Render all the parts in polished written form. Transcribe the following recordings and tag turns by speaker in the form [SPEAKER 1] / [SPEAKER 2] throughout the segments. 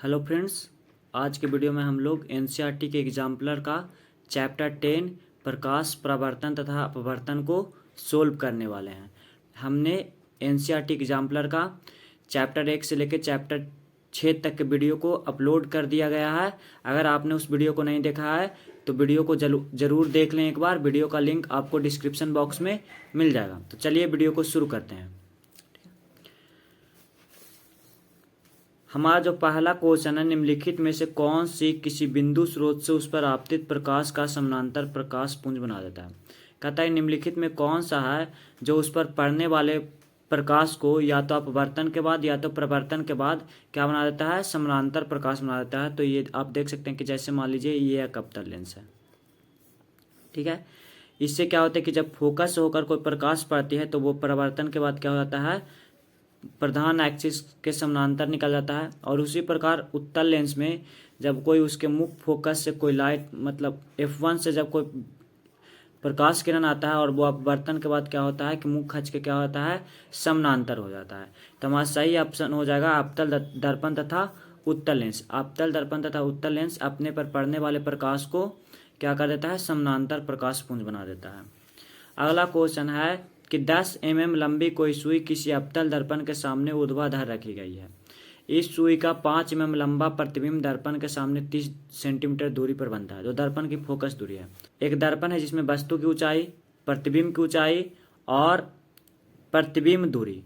[SPEAKER 1] Hello friends, आज के video में हम लोग एनसीईआरटी के एग्जाम्पलर का चैप्टर 10 प्रकाश प्रवर्तन तथा अपवर्तन को सोल्व करने वाले हैं। हमने एनसीईआरटी एग्जाम्पलर का चैप्टर 1 से लेकर चैप्टर 6 तक के वीडियो को अपलोड कर दिया गया है। अगर आपने उस वीडियो को नहीं देखा है तो वीडियो को जरूर देख लें एक बार। वीडियो का लिंक आपको डिस्क्रिप्शन बॉक्स में मिल जाएगा। तो चलिए वीडियो को शुरू करते हैं। हमारा जो पहला क्वेश्चन है, निम्नलिखित में से कौन सी किसी बिंदु स्रोत से उस पर आपतित प्रकाश का समानांतर प्रकाश पुंज बना देता है। कहता है निम्नलिखित में कौन सा है जो उस पर पड़ने वाले प्रकाश को या तो अपवर्तन के बाद या तो प्रवर्तन के बाद क्या बना देता है, समानांतर प्रकाश बना देता है। तो ये आप देख सकते हैं कि जैसे मान लीजिए ये एक अवतल लेंस है, ठीक है। इससे क्या होता है कि जब फोकस होकर कोई प्रकाश पड़ती है तो वो प्रवर्तन के बाद क्या हो जाता है, प्रधान एक्सिस के समानांतर निकल जाता है। और उसी प्रकार उत्तल लेंस में जब कोई उसके मुख्य फोकस से कोई लाइट मतलब F1 से जब कोई प्रकाश किरण आता है और वो अपवर्तन के बाद क्या होता है कि मुख खच के क्या होता है, समानांतर हो जाता है। तो हमारा सही ऑप्शन हो जाएगा अवतल दर्पण तथा उत्तल लेंस। अवतल दर्पण तथा उत्तल लेंस अपने पर पड़ने वाले प्रकाश को क्या कर देता है, समानांतर प्रकाश पुंज बना देता है। अगला क्वेश्चन है कि 10 mm लंबी कोई सुई किसी अवतल दर्पण के सामने ऊर्ध्वाधर रखी गई है। इस सुई का 5 mm लंबा प्रतिबिंब दर्पण के सामने 30 सेंटीमीटर दूरी पर बनता है, जो दर्पण की फोकस दूरी है। एक दर्पण है जिसमें वस्तु की ऊंचाई, प्रतिबिंब की ऊंचाई और प्रतिबिंब दूरी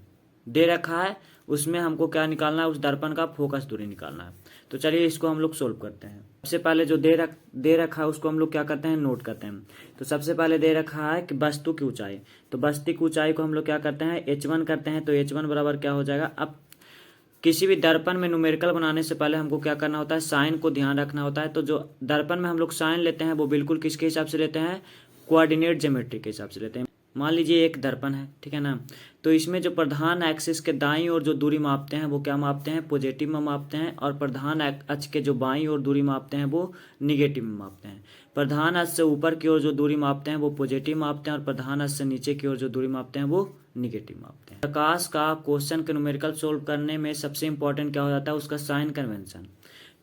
[SPEAKER 1] दे रखा है। उसमें हमको क्या निकालना है, उस दर्पण का फोकस दूरी निकालना है। तो चलिए इसको हम लोग सोल्व करते हैं। सबसे पहले जो दे रखा है उसको हम लोग क्या करते हैं, नोट करते हैं। तो सबसे पहले दे रखा है कि वस्तु की ऊंचाई, तो वस्तु की ऊंचाई को हम लोग क्या करते हैं, H1 करते हैं। तो H1 बराबर क्या हो जाएगा, अब किसी भी दर्पण में न्यूमेरिकल बनाने से पहले हमको क्या करना होता है, साइन को ध्यान रखना होता है। तो जो दर्पण में हम लोग साइन लेते हैं वो बिल्कुल किसके हिसाब से लेते हैं, कोऑर्डिनेट ज्योमेट्री के हिसाब से लेते हैं। मान लीजिए एक दर्पण है, ठीक है ना। तो इसमें जो प्रधान एक्सिस के दाईं ओर जो दूरी मापते हैं वो क्या मापते हैं, पॉजिटिव में मापते हैं। और प्रधान अक्ष के जो बाईं ओर दूरी मापते हैं वो निगेटिव में मापते हैं। प्रधान अक्ष से ऊपर की ओर जो दूरी मापते हैं वो पॉजिटिव मापते हैं और प्रधान अक्ष से नीचे की ओर जो दूरी मापते हैं वो निगेटिव मापते हैं। प्रकाश का क्वेश्चन के न्यूमेरिकल सोल्व करने में सबसे इंपॉर्टेंट क्या हो जाता है, उसका साइन कन्वेंशन।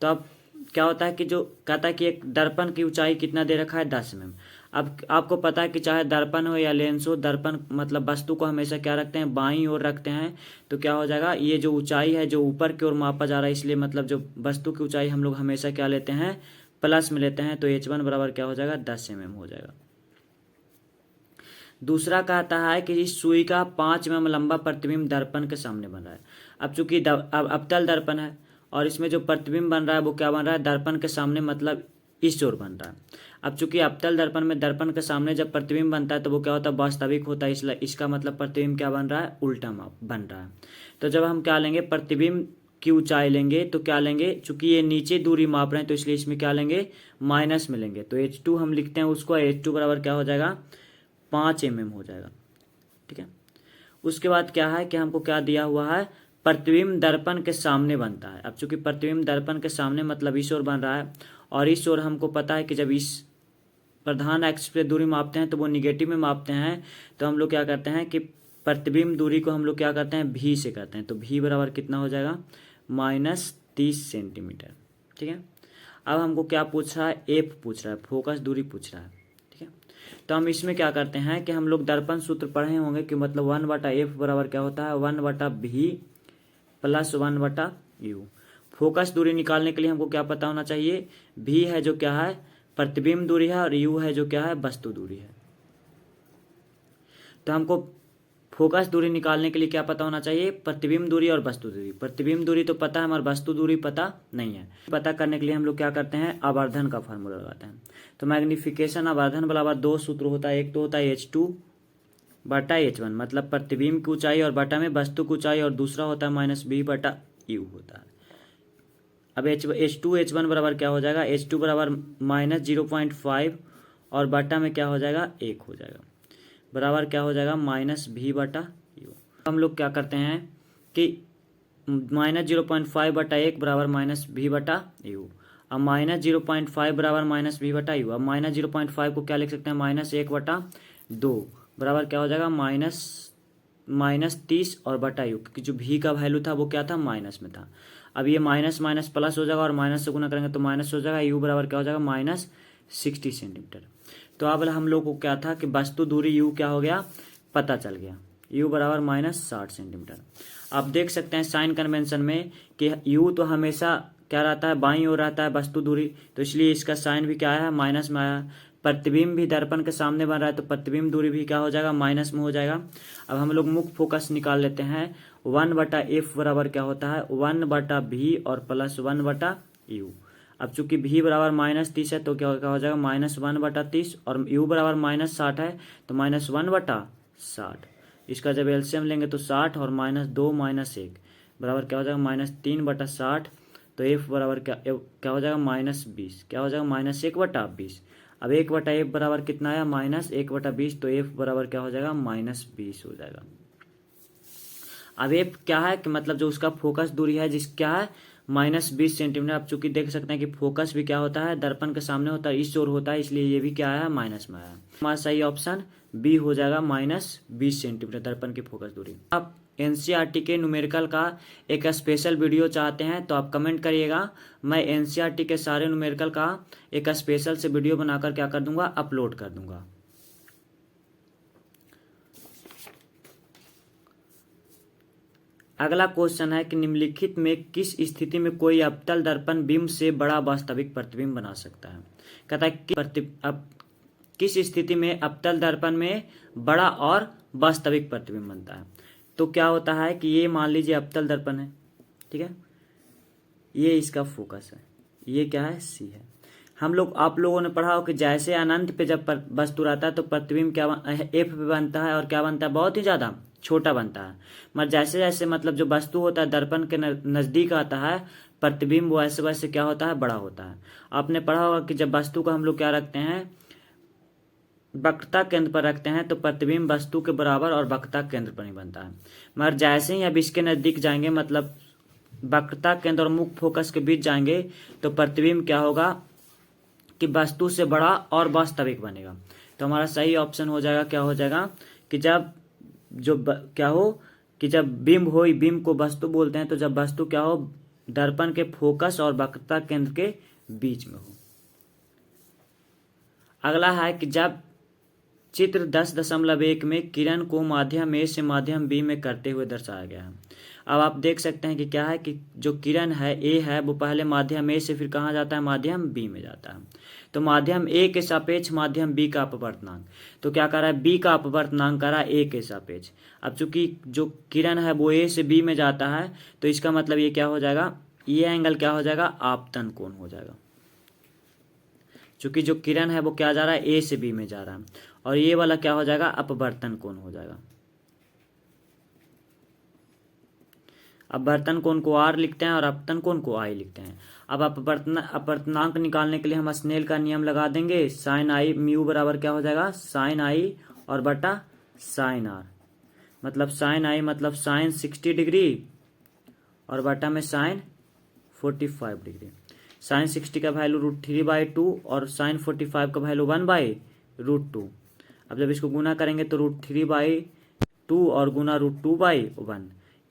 [SPEAKER 1] तो अब क्या होता है कि जो कहता है कि एक दर्पण की ऊंचाई कितना दे रखा है, 10 mm। अब आपको पता है कि चाहे दर्पण हो या लेंस हो, दर्पण मतलब वस्तु को हमेशा क्या रखते हैं, बाईं ओर रखते हैं। तो क्या हो जाएगा, ये जो ऊंचाई है जो ऊपर की ओर मापा जा रहा है, इसलिए मतलब जो वस्तु की ऊंचाई हम लोग हमेशा क्या लेते हैं, प्लस में लेते हैं। तो H1 बराबर क्या हो जाएगा, 10 mm हो जाएगा। दूसरा कहता है कि इस सुई का 5 mm लंबा प्रतिबिंब दर्पण के सामने बन रहा है। अब चूंकि अवतल दर्पण है और इसमें जो प्रतिबिंब बन रहा है वो क्या बन रहा है, दर्पण के सामने मतलब इस ओर बन रहा है। अब चूंकि अवतल दर्पण में दर्पण के सामने जब प्रतिबिंब बनता है तो वो क्या होता है, वास्तविक होता है। इसलिए इसका मतलब प्रतिबिंब क्या बन रहा है, उल्टा बन रहा है। तो जब हम क्या लेंगे, प्रतिबिंब की ऊंचाई लेंगे तो क्या लेंगे, चूंकि ये नीचे दूरी माप रहे हैं तो इसलिए इसमें क्या लेंगे, माइनस में लेंगे। तो H2 हम लिखते हैं उसको, H2 बराबर क्या हो जाएगा, 5 mm हो जाएगा, ठीक है। उसके बाद क्या है कि हमको क्या दिया हुआ है, प्रतिबिंब दर्पण के सामने बनता है। अब चूंकि प्रतिबिंब दर्पण के सामने मतलब इस ओर बन रहा है और इस ओर हमको पता है कि जब इस प्रधान एक्सिस पे दूरी मापते हैं तो वो निगेटिव में मापते हैं। तो हम लोग क्या करते हैं कि प्रतिबिंब दूरी को हम लोग क्या करते हैं, V से करते हैं। तो V बराबर कितना हो जाएगा, -30 सेंटीमीटर, ठीक है। अब हमको क्या पूछ रहा है, F पूछ रहा है, फोकस दूरी पूछ रहा है, ठीक है। तो हम इसमें क्या करते हैं कि हम लोग दर्पण सूत्र पढ़े होंगे कि मतलब 1/F बराबर क्या होता है, 1/V + 1/U। फोकस दूरी निकालने के लिए हमको क्या पता होना चाहिए, V है जो क्या है, प्रतिबिंब दूरी है, और U है जो क्या है, वस्तु दूरी है। तो हमको फोकस दूरी निकालने के लिए क्या पता होना चाहिए, प्रतिबिंब दूरी और वस्तु दूरी। प्रतिबिंब दूरी तो पता है, हमारी वस्तु दूरी पता नहीं है। पता करने के लिए हम लोग क्या करते हैं, आवर्धन का फार्मूला लगाते हैं। तो मैग्निफिकेशन आवर्धन बराबर 2 सूत्र होता है। एक तो होता है H2/H1 मतलब प्रतिबिंब की ऊंचाई और बटा में वस्तु की ऊंचाई, और दूसरा होता है -V/U होता है। अब H2H1 बराबर क्या हो जाएगा, H2 बराबर -0.5 और बटा में क्या हो जाएगा, 1 हो जाएगा, बराबर क्या हो जाएगा, -V/U। हम लोग क्या करते हैं कि -0.5/1 बराबर -V/U। अब -0.5 बराबर -V/U। अब -0.5 को क्या लिख सकते हैं, -1/2 बराबर क्या हो जाएगा, -30 और बटा U, क्योंकि जो V का वैल्यू था वो क्या था, माइनस में था। अब ये माइनस माइनस प्लस हो जाएगा और माइनस से गुना करेंगे तो माइनस हो जाएगा, यू बराबर क्या हो जाएगा -60 सेंटीमीटर। तो अब हम लोग को क्या था कि वस्तु दूरी यू क्या हो गया पता चल गया, यू बराबर -60 सेंटीमीटर। आप देख सकते हैं साइन कन्वेंशन में कि यू तो हमेशा क्या रहता है बाईं ओर रहता है वस्तु दूरी, तो इसलिए इसका साइन भी क्या है माइनस में आया। प्रतिबिंब भी दर्पण के सामने बन रहा है तो प्रतिबिंब दूरी भी क्या हो जाएगा माइनस में हो जाएगा। अब हम लोग मुख्य फोकस निकाल लेते हैं, 1/f बराबर क्या होता है 1/v और प्लस 1/u। अब चूंकि v बराबर -30 है तो क्या हो जाएगा -1/30 और u बराबर -60 है तो -1/60। इसका जब एलसीएम लेंगे तो 60 और -2 -1 बराबर क्या हो जाएगा -3/60। तो f बराबर क्या हो जाएगा -20, क्या हो जाएगा -1/20। अब 1/f बराबर कितना आया -1/20, तो f बराबर क्या हो जाएगा -20 हो जाएगा। अब f क्या है कि मतलब जो उसका फोकस दूरी है जिस क्या है -20 सेंटीमीटर। आप चूंकि देख सकते हैं कि फोकस भी क्या होता है दर्पण के सामने होता है, इस ओर होता है, इसलिए ये भी क्या है माइनस में आया। हमारा सही ऑप्शन बी हो जाएगा -20 सेंटीमीटर दर्पण की फोकस दूरी। आप एनसीईआरटी के न्यूमेरिकल का एक स्पेशल वीडियो चाहते हैं तो आप कमेंट करिएगा, मैं एनसीईआरटी के सारे न्यूमेरिकल का एक स्पेशल से वीडियो बनाकर क्या कर दूंगा अपलोड कर दूंगा। अगला क्वेश्चन है कि निम्नलिखित में किस स्थिति में कोई अवतल दर्पण बिंब से बड़ा वास्तविक प्रतिबिंब बना सकता है। कहता है किस स्थिति में अवतल दर्पण में बड़ा और वास्तविक प्रतिबिंब बनता है। तो क्या होता है कि ये मान लीजिए अवतल दर्पण है, ठीक है, ये इसका फोकस है, ये क्या है सी है। आप लोगों ने पढ़ा हो कि जैसे अनंत पे जब वस्तु रहता है तो प्रतिबिंब क्या एफ पे बनता है और क्या बनता है बहुत ही ज्यादा छोटा बनता है। मगर जैसे जैसे मतलब जो वस्तु होता है दर्पण के नजदीक आता है प्रतिबिंब वैसे वैसे क्या होता है बड़ा होता है। आपने पढ़ा होगा कि जब वस्तु को हम लोग क्या रखते हैं वक्रता केंद्र पर रखते हैं तो प्रतिबिंब वस्तु के बराबर और वक्रता केंद्र पर ही बनता है। मगर जैसे ही अब इसके नजदीक जाएंगे मतलब वक्रता केंद्र और मुख्य फोकस के बीच जाएंगे तो प्रतिबिंब क्या होगा कि वस्तु से बड़ा और वास्तविक बनेगा। तो हमारा सही ऑप्शन हो जाएगा क्या हो जाएगा कि जब क्या हो कि जब बिंब हो, बिंब को वस्तु बोलते हैं, तो जब वस्तु क्या हो दर्पण के फोकस और वक्रता केंद्र के बीच में हो। अगला है कि जब चित्र 10.1 में किरण को माध्यम ए से माध्यम बी में करते हुए दर्शाया गया है। अब आप देख सकते हैं कि क्या है कि जो किरण है ए है वो पहले माध्यम ए से फिर कहाँ जाता है माध्यम बी में जाता है। तो माध्यम ए के सापेक्ष माध्यम बी का अपवर्तनांक, तो क्या कर रहा है बी का अपवर्तनांक कर रहा है ए के सापेक्ष। अब चूंकि जो किरण है वो ए से बी में जाता है तो इसका मतलब ये क्या हो जाएगा ये एंगल क्या हो जाएगा आपतन कोण हो जाएगा। चूंकि जो किरण है वो क्या जा रहा है ए से बी में जा रहा है और ये वाला क्या हो जाएगा अपवर्तन कोण हो जाएगा। अपवर्तन कोण को आर लिखते हैं और अपतन कोण को आई लिखते हैं। अब अपवर्तनांक निकालने के लिए हम स्नेल का नियम लगा देंगे, साइन आई म्यू बराबर क्या हो जाएगा साइन आई और बटा साइन आर। मतलब साइन आई मतलब साइन 60 डिग्री और बटा में साइन 45 डिग्री। साइन 60 का वैल्यू √3/2 और साइन 45 का वैल्यू 1/√2। अब जब इसको गुना करेंगे तो √3/2 और गुना √2/1,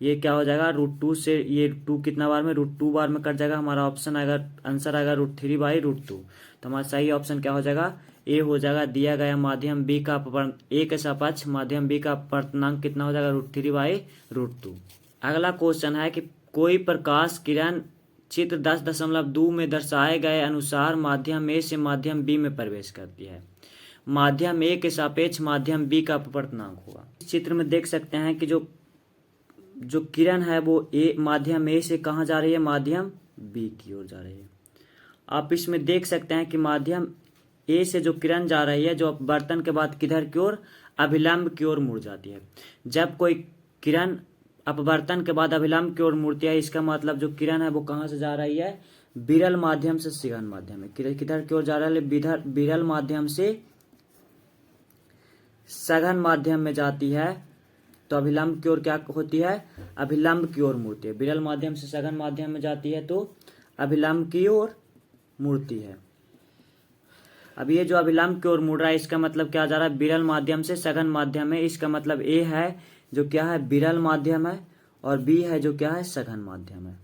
[SPEAKER 1] ये क्या हो जाएगा √2 से ये 2 कितना बार में √2 बार में कट जाएगा। हमारा ऑप्शन आएगा आंसर आएगा √3/2। तो हमारा सही ऑप्शन क्या हो जाएगा ए हो जाएगा। दिया गया माध्यम बी का ए के सापेक्ष माध्यम बी का अपवर्तनांक कितना हो जाएगा √3/2। अगला क्वेश्चन है कि कोई प्रकाश किरण चित्र 10.2 में दर्शाए गए अनुसार माध्यम ए से माध्यम बी में प्रवेश करती है। माध्यम ए के सापेक्ष माध्यम बी का अपवर्तनांक होगा। इस चित्र में देख सकते हैं कि जो किरण है वो माध्यम ए से कहाँ जा रही है माध्यम बी की ओर जा रही है। आप इसमें देख सकते हैं कि माध्यम ए से जो किरण जा रही है जो अपवर्तन के बाद किधर की ओर अभिलंब की ओर मुड़ जाती है। जब कोई किरण अपवर्तन के बाद अभिलंब की ओर मुड़ती है इसका मतलब जो किरण है वो कहाँ से जा रही है विरल माध्यम से सघन माध्यम में। किधर की ओर जा रहा है विरल माध्यम से सघन माध्यम में जाती है तो अभिलंब की ओर क्या होती है अभिलंब की ओर मुड़ती है। विरल माध्यम से सघन माध्यम में जाती है तो अभिलंब की ओर मुड़ती है। अब ये जो अभिलंब की ओर मुड़ रहा है इसका मतलब क्या जा रहा है विरल माध्यम से सघन माध्यम में। इसका मतलब ए है जो क्या है विरल माध्यम है और बी है जो क्या है सघन माध्यम है।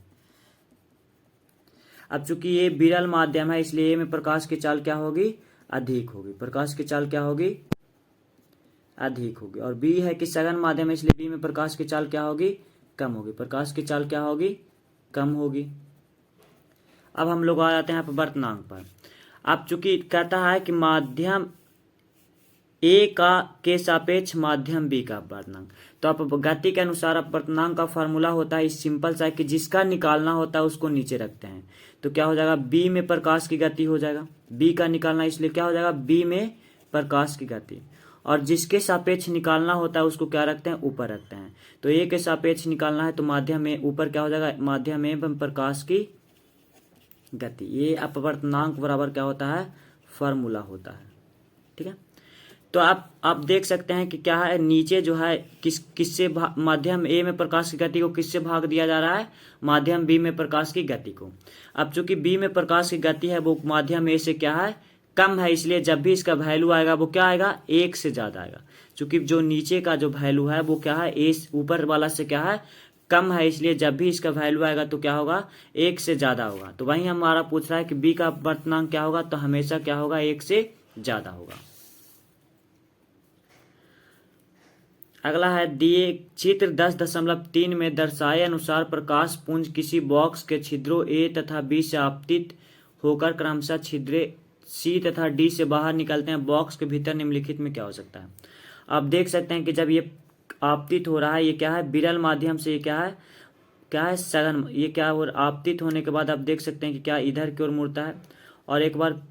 [SPEAKER 1] अब चूंकि ये विरल माध्यम है इसलिए ए में प्रकाश की चाल क्या होगी, अधिक होगी। प्रकाश की चाल क्या होगी, अधिक होगी। और बी है कि सघन माध्यम है इसलिए बी में प्रकाश की चाल क्या होगी, कम होगी। प्रकाश की चाल क्या होगी, कम होगी। अब हम लोग आ जाते हैं यहाँ पर वर्तनांक पर। अब चूंकि कहता है कि माध्यम ए का के सापेक्ष माध्यम बी का वर्तनांक, तो आप गति के अनुसार अब वर्तनांक का फॉर्मूला होता है इस सिंपल सा कि जिसका निकालना होता है उसको नीचे रखते हैं। तो क्या हो जाएगा, बी में प्रकाश की गति हो जाएगा, बी का निकालना इसलिए क्या हो जाएगा, बी में प्रकाश की गति। और जिसके सापेक्ष निकालना होता है उसको क्या रखते हैं, ऊपर रखते हैं। तो ए के सापेक्ष निकालना है तो माध्यम में ऊपर क्या हो जाएगा, माध्यम एवं प्रकाश की गति। ये अपवर्तनांक बराबर क्या होता है, फॉर्मूला होता है। ठीक है, तो आप देख सकते हैं कि क्या है, नीचे जो है किससे माध्यम ए में प्रकाश की गति को किससे भाग दिया जा रहा है, माध्यम बी में प्रकाश की गति को। अब चूंकि बी में प्रकाश की गति है वो माध्यम ए से क्या है, कम है, इसलिए जब भी इसका वैल्यू आएगा वो क्या आएगा, एक से ज्यादा आएगा। चूंकि जो नीचे का जो वैल्यू है वो क्या है, ए ऊपर वाला से क्या है, कम है, इसलिए जब भी इसका वैल्यू आएगा तो क्या होगा, एक से ज्यादा होगा। तो वही हमारा पूछ रहा है कि बी का वर्तनांक क्या होगा, तो हमेशा क्या होगा, एक से ज्यादा होगा। अगला है, दिए चित्र 10.3 में दर्शाए अनुसार प्रकाश पुंज किसी बॉक्स के छिद्रों ए तथा बी से आपतित होकर क्रमशः छिद्रे सी तथा डी से बाहर निकलते हैं। बॉक्स के भीतर निम्नलिखित में क्या हो सकता है। आप देख सकते हैं कि जब ये आपतित हो रहा है, ये क्या है, विरल माध्यम से, ये क्या है सघन, ये क्या है, और आपतित होने के बाद आप देख सकते हैं कि क्या इधर की ओर मुड़ता है, और एक बार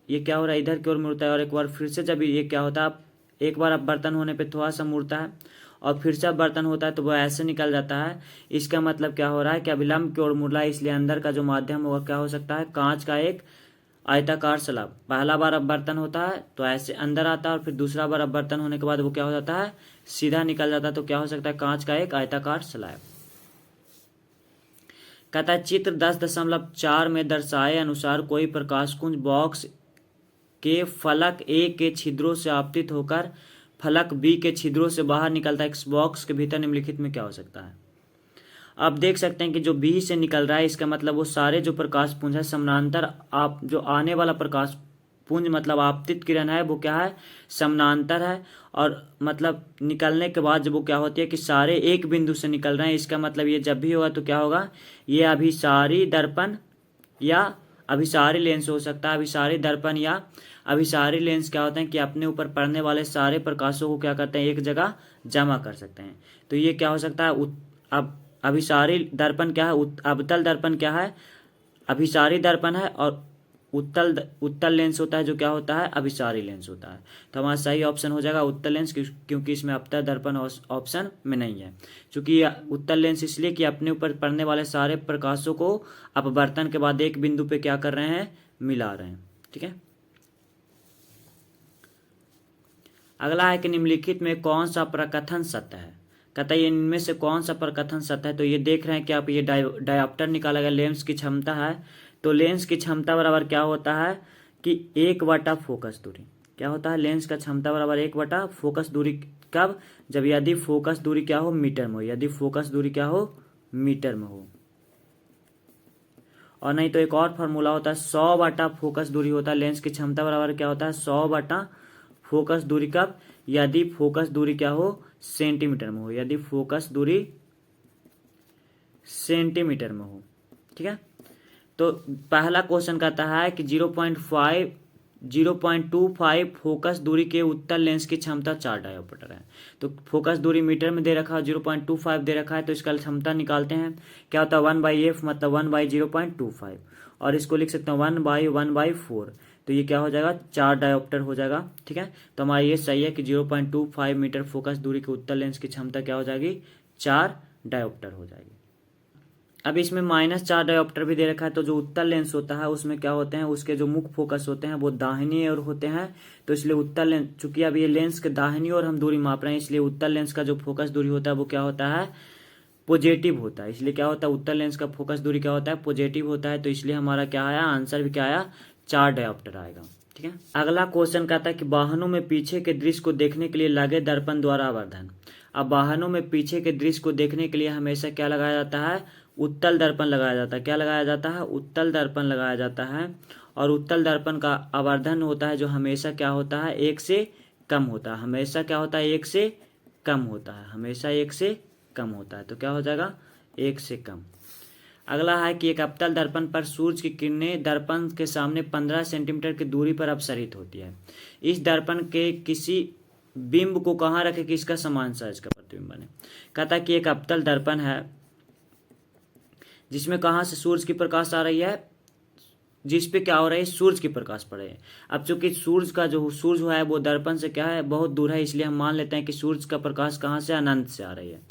[SPEAKER 1] ये क्या हो रहा है, इधर की ओर मुड़ता है, और एक बार फिर से जब ये क्या होता है, एक बार अब बर्तन होने पे थोड़ा सा मुड़ता है और फिर से बर्तन होता है तो वो ऐसे निकल जाता है। इसका मतलब क्या हो रहा है कि अभिलंब की ओर मुड़ रहा है, इसलिए अंदर का जो माध्यम होगा क्या हो सकता है, कांच का एक आयताकार स्लैब। पहला बार अब बर्तन होता है तो ऐसे अंदर आता है, और फिर दूसरा बार अब बर्तन होने के बाद वो क्या हो जाता है, सीधा निकल जाता है। तो क्या हो सकता है, कांच का एक आयताकार स्लैब। कहता है चित्र 10.4 में दर्शाए अनुसार कोई प्रकाश कुंज बॉक्स के फलक ए के छिद्रों से आपतित होकर फलक बी के छिद्रों से बाहर निकलता है। इस बॉक्स के भीतर निम्नलिखित में क्या हो सकता है। आप देख सकते हैं कि जो बी से निकल रहा है इसका मतलब वो सारे जो प्रकाश पुंज है समानांतर, आप जो आने वाला प्रकाश पुंज मतलब आपतित किरण है वो क्या है, समानांतर है। और मतलब निकलने के बाद जब वो क्या होती है कि सारे एक बिंदु से निकल रहे हैं, इसका मतलब ये जब भी होगा तो क्या होगा, ये अभिसारी दर्पण या अभिसारी लेंस हो सकता है। अभिसारी दर्पण या अभिसारी लेंस क्या होते हैं कि अपने ऊपर पड़ने वाले सारे प्रकाशों को क्या करते हैं, एक जगह जमा कर सकते हैं। तो ये क्या हो सकता है, अब अभिसारी दर्पण क्या है, अवतल दर्पण क्या है, अभिसारी दर्पण है, और उत्तल लेंस होता है जो क्या होता है, अभिसारी लेंस होता है। तो हमारा सही ऑप्शन हो जाएगा उत्तल लेंस, क्योंकि इसमें अवतल दर्पण ऑप्शन में नहीं है। क्योंकि उत्तल लेंस इसलिए कि अपने ऊपर पड़ने वाले सारे प्रकाशों को अपवर्तन के बाद एक बिंदु पे क्या कर रहे हैं, मिला रहे हैं। ठीक है, अगला है कि निम्नलिखित में कौन सा प्रकथन सत्य है। कहता है इनमें से कौन सा प्रकथन सत्य है। तो ये देख रहे हैं कि आप ये डायोप्टर निकाला गया, लेंस की क्षमता है। तो लेंस की क्षमता बराबर क्या होता है कि 1/, फोकस दूरी। क्या होता है, लेंस का क्षमता बराबर 1/, फोकस दूरी। कब, जब यदि फोकस दूरी क्या हो, मीटर में हो। यदि फोकस दूरी क्या हो, मीटर में हो। और नहीं तो एक और फार्मूला होता है 100/, फोकस दूरी होता है। लेंस की क्षमता बराबर क्या होता है, 100/, फोकस दूरी। कब, यदि फोकस दूरी क्या हो, सेंटीमीटर में हो। यदि फोकस दूरी सेंटीमीटर में हो। ठीक है, तो पहला क्वेश्चन कहता है कि 0.25 फोकस दूरी के उत्तल लेंस की क्षमता 4 डायोप्टर है। तो फोकस दूरी मीटर में दे रखा है, 0.25 दे रखा है, तो इसका क्षमता निकालते हैं। क्या होता है, 1/f मतलब 1/0.25, और इसको लिख सकते हैं 1/1/4। तो ये क्या हो जाएगा, 4 डायोप्टर हो जाएगा। ठीक है, तो हमारा ये सही है कि 0.25 मीटर फोकस दूरी के उत्तल लेंस की क्षमता क्या हो जाएगी, 4 डायोप्टर हो जाएगी। अब इसमें -4 डायोप्टर भी दे रखा है। तो जो उत्तल लेंस होता है उसमें क्या होते हैं, उसके जो मुख्य फोकस होते हैं वो दाहिनी ओर होते हैं। तो इसलिए उत्तल लेंस, चूंकि अब ये लेंस के दाहिनी ओर हम दूरी माप रहे हैं, इसलिए उत्तल लेंस का जो फोकस दूरी होता है वो क्या होता है, पॉजिटिव होता है। इसलिए क्या होता है, उत्तल लेंस का फोकस दूरी क्या होता है, पॉजिटिव होता है। तो इसलिए हमारा क्या आया, आंसर भी क्या आया, 4 डायोप्टर आएगा। ठीक है, अगला क्वेश्चन कहता है कि वाहनों में पीछे के दृश्य को देखने के लिए लगे दर्पण द्वारा आवर्धन। अब वाहनों में पीछे के दृश्य को देखने के लिए हमेशा क्या लगाया जाता है, उत्तल दर्पण लगाया जाता है। क्या लगाया जाता है? उत्तल दर्पण लगाया जाता है। और उत्तल दर्पण का आवर्धन होता है जो हमेशा क्या होता है? 1 से कम होता है। हमेशा क्या होता है? 1 से कम होता है। हमेशा 1 से कम होता है। तो क्या हो जाएगा? 1 से कम। अगला है कि एक अवतल दर्पण पर सूर्य की किरणें दर्पण के सामने 15 सेंटीमीटर की दूरी पर अपसरित होती है। इस दर्पण के किसी बिंब को कहाँ रखें कि इसका समान साइज का प्रतिबिंब बने? कहता है कि एक अवतल दर्पण है जिसमें कहाँ से सूर्य की प्रकाश आ रही है, जिस पे क्या हो रहा है? सूर्य की प्रकाश पड़ रही है। अब चूंकि सूर्य है वो दर्पण से क्या है? बहुत दूर है, इसलिए हम मान लेते हैं कि सूर्य का प्रकाश कहाँ से? अनंत से आ रही है।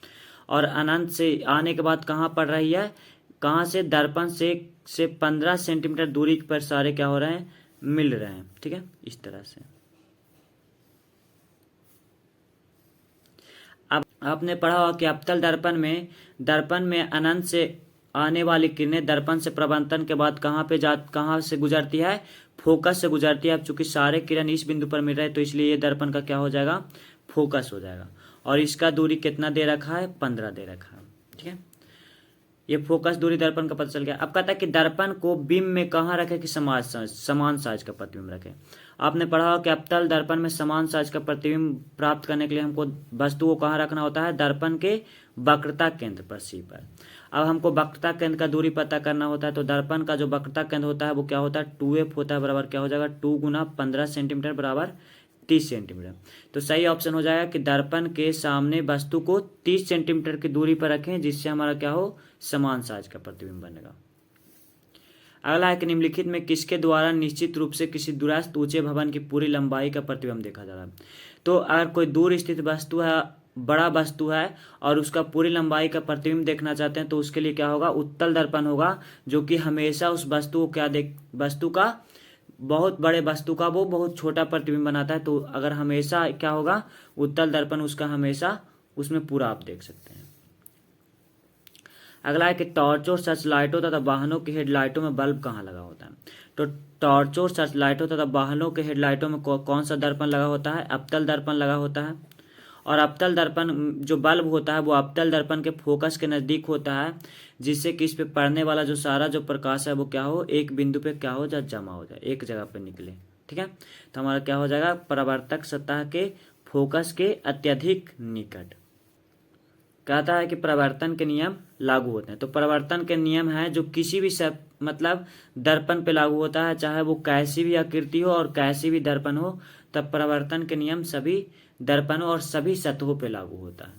[SPEAKER 1] और अनंत से आने के बाद कहाँ पड़ रही है? कहाँ से? दर्पण से 15 सेंटीमीटर दूरी पर सारे क्या हो रहे हैं? मिल रहे हैं। ठीक है, इस तरह से। अब आपने पढ़ा होगा कि अवतल दर्पण में अनंत से आने वाली किरणें दर्पण से प्रवर्तन के बाद कहाँ से गुजरती है? फोकस से गुजरती है। अब चूंकि सारे किरण इस बिंदु पर मिल रहे हैं तो इसलिए ये दर्पण का क्या हो जाएगा? फोकस हो जाएगा। और इसका दूरी कितना दे रखा है? 15 दे रखा है। ठीक है, ये फोकस दूरी दर्पण का पता चल गया। अब कहता है कि दर्पण को बिंब में कहाँ रखे कि समान साइज का प्रतिबिंब रखे। आपने पढ़ा हो कि अवतल दर्पण में समान साइज का प्रतिबिंब प्राप्त करने के लिए हमको वस्तु को कहाँ रखना होता है? दर्पण के वक्रता केंद्र पर C पर। अब हमको वक्रता केंद्र का दूरी पता करना होता है, तो दर्पण का जो वक्रता केंद्र होता है वो क्या होता है? 2F होता है, बराबर क्या हो जाएगा? 2 गुना 15 सेंटीमीटर बराबर 30 सेंटीमीटर। तो सही ऑप्शन हो जाएगा कि दर्पण के सामने वस्तु को 30 सेंटीमीटर की दूरी पर रखें, जिससे हमारा क्या हो? समान साइज का प्रतिबिंब बनेगा। अगला है कि निम्नलिखित में किसके द्वारा निश्चित रूप से किसी दूरस्थ ऊंचे भवन की पूरी लंबाई का प्रतिबिंब देखा जा रहा है? तो अगर कोई दूर स्थित वस्तु है, बड़ा वस्तु है, और उसका पूरी लंबाई का प्रतिबिंब देखना चाहते हैं तो उसके लिए क्या होगा? उत्तल दर्पण होगा, जो कि हमेशा उस वस्तु को वस्तु का बहुत बड़े वस्तु का वो बहुत छोटा प्रतिबिंब बनाता है। तो अगर हमेशा क्या होगा? उत्तल दर्पण उसका हमेशा उसमें पूरा आप देख सकते हैं। अगला है कि टॉर्चों, सर्च लाइटों तथा वाहनों की हेडलाइटों में बल्ब कहाँ लगा होता है? तो टॉर्चों, सर्च लाइटों तथा वाहनों के हेडलाइटों में कौन सा दर्पण लगा होता है? अवतल दर्पण लगा होता है। और अवतल दर्पण जो बल्ब होता है वो अवतल दर्पण के फोकस के नजदीक होता है, जिससे कि इस पे पड़ने वाला जो सारा जो प्रकाश है वो क्या हो? एक बिंदु पे क्या हो जाए? जमा हो जाए, एक जगह पे निकले। ठीक है, तो हमारा क्या हो जाएगा? परावर्तक सतह के फोकस के अत्यधिक निकट। कहता है कि परावर्तन के नियम लागू होते हैं। तो परावर्तन के नियम है जो किसी भी मतलब दर्पण पे लागू होता है, चाहे वो कैसी भी आकृति हो और कैसी भी दर्पण हो, तब परावर्तन के नियम सभी दर्पणों और सभी सतहों पे लागू होता है।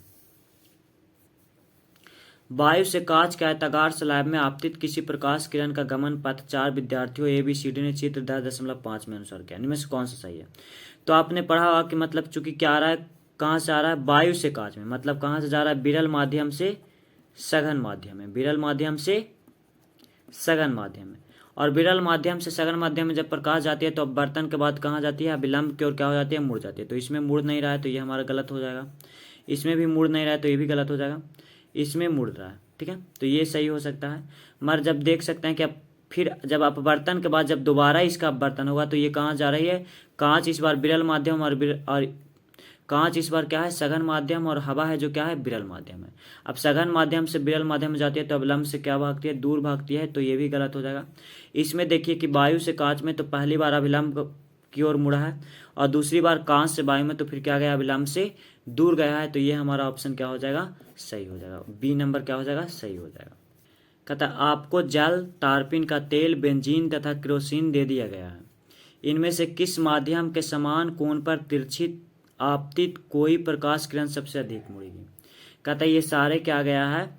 [SPEAKER 1] वायु से कांच के आयताकार स्लैब में आपतित किसी प्रकाश किरण का गमन पथ 4 विद्यार्थियों ABCD ने चित्र 10.5 में अनुसार किया। इनमें से कौन सा सही है? तो आपने पढ़ा होगा कि मतलब चूंकि क्या आ रहा है? कहाँ से आ रहा है? वायु से कांच में, मतलब कहाँ से जा रहा है? विरल माध्यम से सघन माध्यम में। विरल माध्यम से सघन माध्यम में। और विरल माध्यम से सघन माध्यम में जब प्रकाश जाती है तो अपवर्तन के बाद कहाँ जाती है? विलंब की ओर क्या हो जाती है? मुड़ जाती है। तो इसमें मुड़ नहीं रहा है तो ये हमारा गलत हो जाएगा। इसमें भी मुड़ नहीं रहा है तो ये भी गलत हो जाएगा। इसमें मुड़ रहा है। ठीक है, तो ये सही हो सकता है। मगर जब देख सकते हैं कि अब फिर जब अपवर्तन के बाद जब दोबारा इसका अपवर्तन होगा तो ये कहाँ जा रही है? कांच इस बार विरल माध्यम और कांच इस बार क्या है? सघन माध्यम, और हवा है जो क्या है? विरल माध्यम है। अब सघन माध्यम से विरल माध्यम में जाती है तो अविलंब से क्या भागती है? दूर भागती है। तो ये भी गलत हो जाएगा। इसमें देखिए कि वायु से कांच में तो पहली बार अविलंब की ओर मुड़ा है, और दूसरी बार कांच से वायु में तो फिर क्या गया? अविलंब से दूर गया है। तो ये हमारा ऑप्शन क्या हो जाएगा? सही हो जाएगा। बी नंबर क्या हो जाएगा? सही हो जाएगा। कहता आपको जल, टारपीन का तेल, बेंजीन तथा केरोसिन दे दिया गया है। इनमें से किस माध्यम के समान कोण पर तिरछित आपतित कोई प्रकाश किरण सबसे अधिक मुड़ेगी? कहता है ये सारे क्या गया है?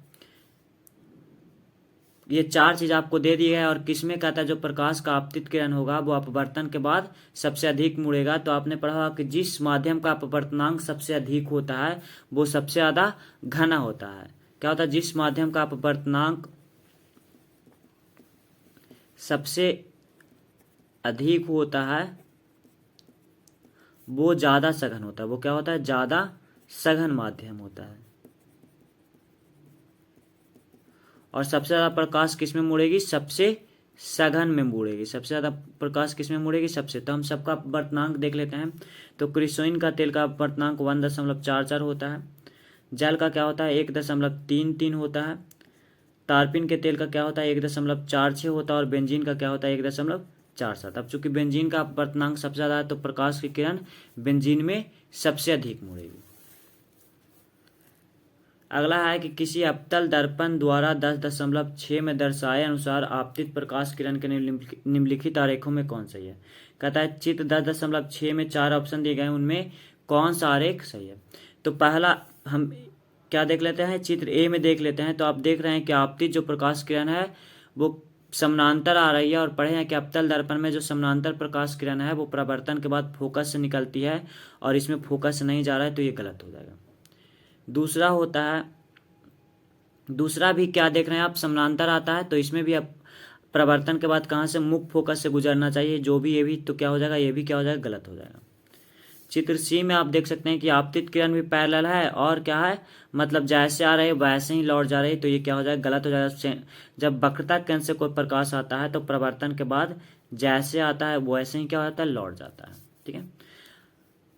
[SPEAKER 1] ये 4 चीज आपको दे दी है, और किसमें कहता है जो प्रकाश का आपतित किरण होगा वो अपवर्तन के बाद सबसे अधिक मुड़ेगा। तो आपने पढ़ा कि जिस माध्यम का अपवर्तनांक सबसे अधिक होता है वो सबसे ज्यादा घना होता है। क्या होता है? जिस माध्यम का अपवर्तनांक सबसे अधिक होता है वो ज्यादा सघन होता है। वो क्या होता है? ज्यादा सघन माध्यम होता है। और सबसे ज्यादा प्रकाश किसमें मुड़ेगी? सबसे सघन में मुड़ेगी। सबसे ज्यादा प्रकाश किसमें मुड़ेगी? सबसे। तो हम सबका अपवर्तनांक देख लेते हैं। तो क्रिसोइन का तेल का अपवर्तनांक 1.44 होता है। जल का क्या होता है? 1.33 होता है। तारपीन के तेल का क्या होता है 1.46 होता है और बेंजीन का क्या होता है 1.47। अब चूंकि बेंजीन का अपवर्तनांक सबसे ज़्यादा है तो प्रकाश की किरण बेंजीन में सबसे अधिक मुड़ेगी। अगला है कि किसी अवतल दर्पण द्वारा 10.6 में दर्शाए अनुसार आपतित प्रकाश किरण के निम्नलिखित आरेखों में कौन सही है। कहता है चित्र 10.6 में 4 ऑप्शन दिए गए हैं, उनमें कौन सा आरेख सही है। तो पहला हम क्या देख लेते हैं, चित्र ए में देख लेते हैं। तो आप देख रहे हैं कि आपतित जो प्रकाश किरण है वो समानांतर आ रही है, और पढ़े हैं कि अवतल दर्पण में जो समानांतर प्रकाश किरण है वो परावर्तन के बाद फोकस से निकलती है, और इसमें फोकस नहीं जा रहा है तो ये गलत हो जाएगा। दूसरा होता है, दूसरा भी क्या देख रहे हैं आप, समानांतर आता है, तो इसमें भी अब परावर्तन के बाद कहाँ से, मुख्य फोकस से गुजरना चाहिए, जो भी ये भी तो क्या हो जाएगा, ये भी क्या हो जाएगा, गलत हो जाएगा। चित्र सी में आप देख सकते हैं कि आपतित किरण भी पैरेलल है, और क्या है, मतलब जैसे आ रही है वैसे ही लौट जा रही है, तो ये क्या हो जाएगा, गलत हो जाएगा। जब वक्रता केंद्र से कोई प्रकाश आता है तो परावर्तन के बाद जैसे आता है वैसे ही क्या होता है, लौट जाता है। ठीक है।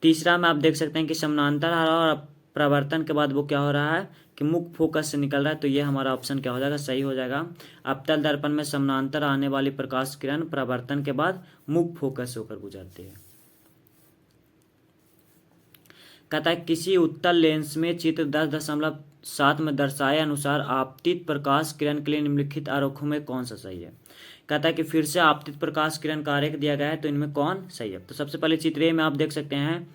[SPEAKER 1] तीसरा में आप देख सकते हैं कि समानांतर आ रहा है और परावर्तन के बाद वो क्या हो रहा है कि मुख्य फोकस से निकल रहा है, तो ये हमारा ऑप्शन क्या हो जाएगा, सही हो जाएगा। अवतल दर्पण में समानांतर आने वाली प्रकाश किरण परावर्तन के बाद मुख्य फोकस से होकर गुजरती है। कहता है किसी उत्तल लेंस में चित्र 10.7 में दर्शाए अनुसार आपतित प्रकाश किरण के लिए निम्नलिखित आरेखों में कौन सा सही है। कहता है कि फिर से आपतित प्रकाश किरण का आरेख दिया गया है, तो इनमें कौन सही है। तो सबसे पहले चित्र ए में आप देख सकते हैं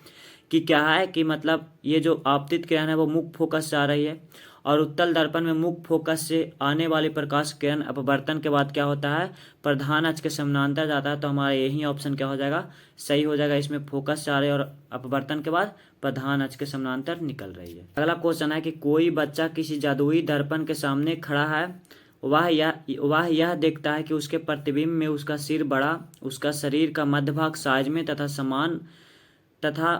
[SPEAKER 1] कि क्या है कि मतलब ये जो आपतित किरण है वो मुख्य फोकस से आ रही है, और उत्तल दर्पण में मुख्य फोकस से आने वाली प्रकाश किरण अपवर्तन के बाद क्या होता है, प्रधान अक्ष के समानांतर जाता है, तो हमारा यही ऑप्शन क्या हो जाएगा, सही हो जाएगा। इसमें फोकस से आ रही है और अपवर्तन के बाद प्रधान अक्ष के समानांतर निकल रही है। अगला क्वेश्चन है कि कोई बच्चा किसी जादुई दर्पण के सामने खड़ा है, वह यह देखता है कि उसके प्रतिबिंब में उसका सिर बड़ा, उसका शरीर का मध्य भाग साइज में तथा समान तथा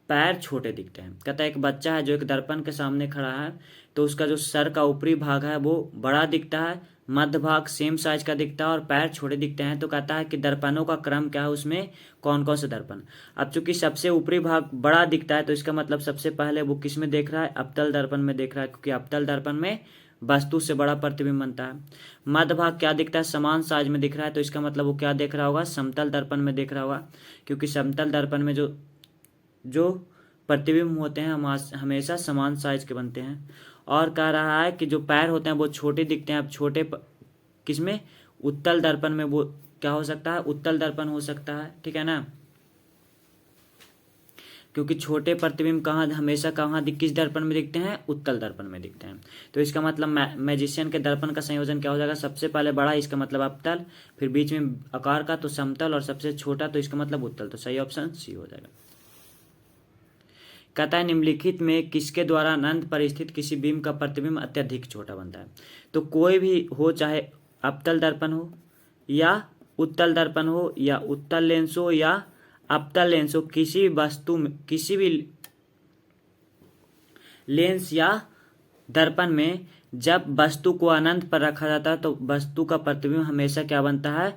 [SPEAKER 1] पैर छोटे दिखते हैं। कहता है एक बच्चा है जो एक दर्पण के सामने खड़ा है, तो उसका जो सर का ऊपरी भाग है वो बड़ा दिखता है, मध्य भाग सेम साइज का दिखता है और पैर छोटे दिखते हैं। तो कहता है कि दर्पणों का क्रम क्या है, उसमें कौन कौन से दर्पण। अब चूंकि सबसे ऊपरी भाग बड़ा दिखता है तो इसका मतलब सबसे पहले वो किस में देख रहा है, अवतल दर्पण में देख रहा है, क्योंकि अवतल दर्पण में वस्तु से बड़ा प्रतिबिंब बनता है। मध्य भाग क्या दिखता है, समान साइज में दिख रहा है, तो इसका मतलब वो क्या देख रहा होगा, समतल दर्पण में देख रहा होगा, क्योंकि समतल दर्पण में जो प्रतिबिंब होते हैं हमेशा समान साइज के बनते हैं। और कह रहा है कि जो पैर होते हैं वो छोटे दिखते हैं। अब छोटे किसमें, उत्तल दर्पण में वो क्या हो सकता है, उत्तल दर्पण हो सकता है। ठीक है ना, क्योंकि छोटे प्रतिबिंब हमेशा किस दर्पण में दिखते हैं, उत्तल दर्पण में दिखते हैं। तो इसका मतलब मैजिशियन के दर्पण का संयोजन क्या हो जाएगा, सबसे पहले बड़ा, इसका मतलब अवतल, फिर बीच में आकार का तो समतल, और सबसे छोटा तो इसका मतलब उत्तल। तो सही ऑप्शन सी हो जाएगा। कहता है निम्नलिखित में किसके द्वारा अनंत पर स्थित किसी बिंब का प्रतिबिंब अत्यधिक छोटा बनता है। तो कोई भी हो, चाहे अवतल दर्पण हो या उत्तल दर्पण हो या उत्तल लेंस हो या अवतल लेंस हो, किसी भी वस्तु में, किसी भी लेंस या दर्पण में जब वस्तु को अनंत पर रखा जाता है तो वस्तु का प्रतिबिंब हमेशा क्या बनता है,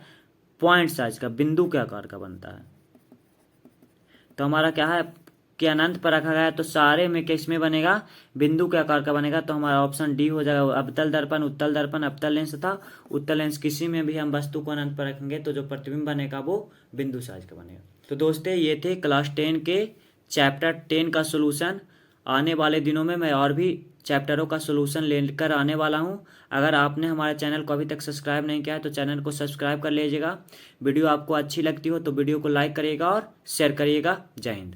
[SPEAKER 1] पॉइंट साइज का, बिंदु के आकार का बनता है। तो हमारा क्या है कि अनंत पर रखा गया है तो सारे में किस में बनेगा, बिंदु के आकार का बनेगा। तो हमारा ऑप्शन डी हो जाएगा। अवतल दर्पण, उत्तल दर्पण, अवतल लेंस तथा उत्तल लेंस, किसी में भी हम वस्तु को अनंत पर रखेंगे तो जो प्रतिबिंब बनेगा वो बिंदु साइज का बनेगा। तो दोस्तों ये थे क्लास 10 के चैप्टर 10 का सोल्यूशन। आने वाले दिनों में मैं और भी चैप्टरों का सोल्यूशन लेकर आने वाला हूं। अगर आपने हमारे चैनल को अभी तक सब्सक्राइब नहीं किया है तो चैनल को सब्सक्राइब कर लीजिएगा। वीडियो आपको अच्छी लगती हो तो वीडियो को लाइक करिएगा और शेयर करिएगा। जय हिंद।